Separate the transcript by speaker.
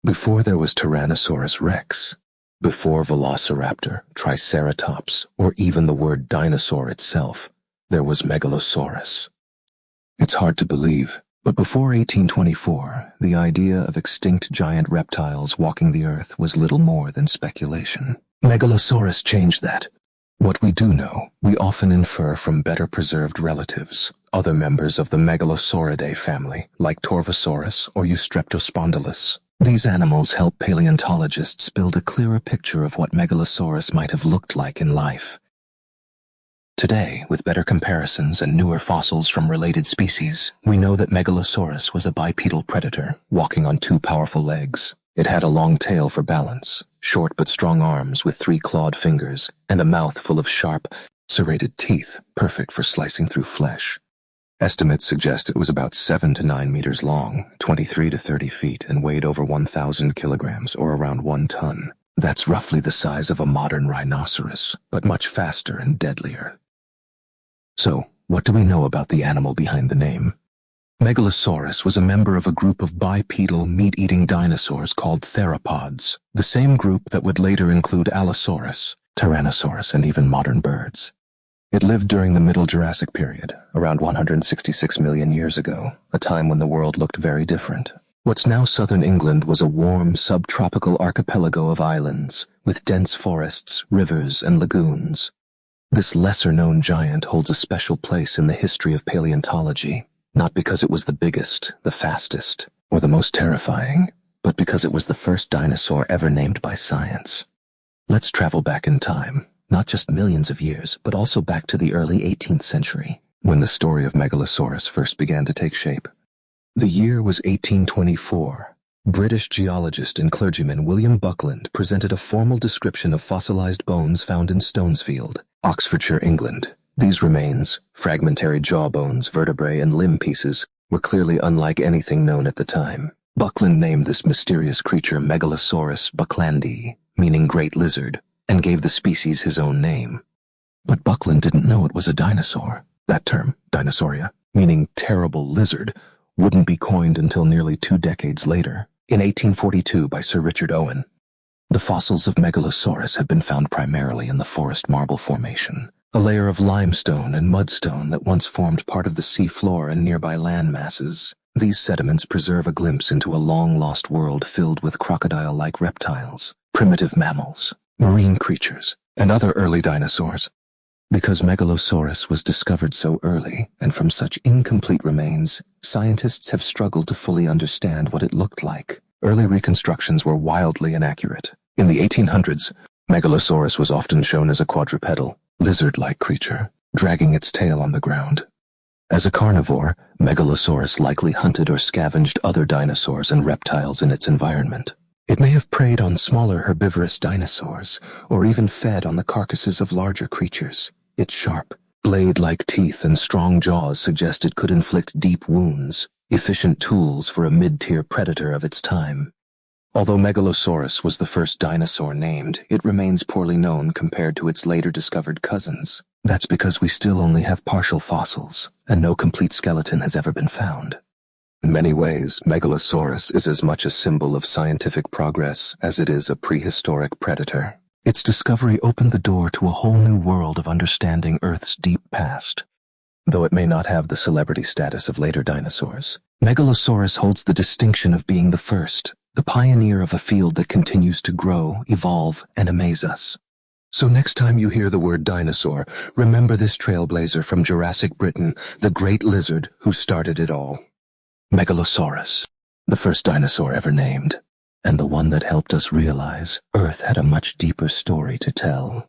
Speaker 1: Before there was Tyrannosaurus rex, before Velociraptor, Triceratops, or even the word dinosaur itself, there was Megalosaurus. It's hard to believe, but before 1824, the idea of extinct giant reptiles walking the earth was little more than speculation. Megalosaurus changed that. What we do know, we often infer from better preserved relatives, other members of the Megalosauridae family, like Torvosaurus or Eustreptospondylus. These animals help paleontologists build a clearer picture of what Megalosaurus might have looked like in life. Today, with better comparisons and newer fossils from related species, we know that Megalosaurus was a bipedal predator, walking on two powerful legs. It had a long tail for balance, short but strong arms with 3 clawed fingers, and a mouth full of sharp, serrated teeth, perfect for slicing through flesh. Estimates suggest it was about 7 to 9 meters long, 23 to 30 feet, and weighed over 1,000 kilograms, or around 1 ton. That's roughly the size of a modern rhinoceros, but much faster and deadlier. So, what do we know about the animal behind the name? Megalosaurus was a member of a group of bipedal, meat-eating dinosaurs called theropods, the same group that would later include Allosaurus, Tyrannosaurus, and even modern birds. It lived during the Middle Jurassic period, around 166 million years ago, a time when the world looked very different. What's now southern England was a warm, subtropical archipelago of islands, with dense forests, rivers, and lagoons. This lesser-known giant holds a special place in the history of paleontology, not because it was the biggest, the fastest, or the most terrifying, but because it was the first dinosaur ever named by science. Let's travel back in time, not just millions of years, but also back to the early 18th century, when the story of Megalosaurus first began to take shape. The year was 1824. British geologist and clergyman William Buckland presented a formal description of fossilized bones found in Stonesfield, Oxfordshire, England. These remains, fragmentary jaw bones, vertebrae, and limb pieces, were clearly unlike anything known at the time. Buckland named this mysterious creature Megalosaurus bucklandi, meaning great lizard, and gave the species his own name. But Buckland didn't know it was a dinosaur. That term, dinosauria, meaning terrible lizard, wouldn't be coined until nearly 2 decades later, in 1842 by Sir Richard Owen. The fossils of Megalosaurus have been found primarily in the Forest Marble Formation, a layer of limestone and mudstone that once formed part of the sea floor and nearby land masses. These sediments preserve a glimpse into a long-lost world filled with crocodile-like reptiles, primitive mammals, marine creatures, and other early dinosaurs. Because Megalosaurus was discovered so early and from such incomplete remains, scientists have struggled to fully understand what it looked like. Early reconstructions were wildly inaccurate. In the 1800s, Megalosaurus was often shown as a quadrupedal, lizard-like creature, dragging its tail on the ground. As a carnivore, Megalosaurus likely hunted or scavenged other dinosaurs and reptiles in its environment. It may have preyed on smaller herbivorous dinosaurs, or even fed on the carcasses of larger creatures. Its sharp, blade-like teeth and strong jaws suggest it could inflict deep wounds, efficient tools for a mid-tier predator of its time. Although Megalosaurus was the first dinosaur named, it remains poorly known compared to its later discovered cousins. That's because we still only have partial fossils, and no complete skeleton has ever been found. In many ways, Megalosaurus is as much a symbol of scientific progress as it is a prehistoric predator. Its discovery opened the door to a whole new world of understanding Earth's deep past. Though it may not have the celebrity status of later dinosaurs, Megalosaurus holds the distinction of being the first, the pioneer of a field that continues to grow, evolve, and amaze us. So next time you hear the word dinosaur, remember this trailblazer from Jurassic Britain, the great lizard who started it all. Megalosaurus, the first dinosaur ever named, and the one that helped us realize Earth had a much deeper story to tell.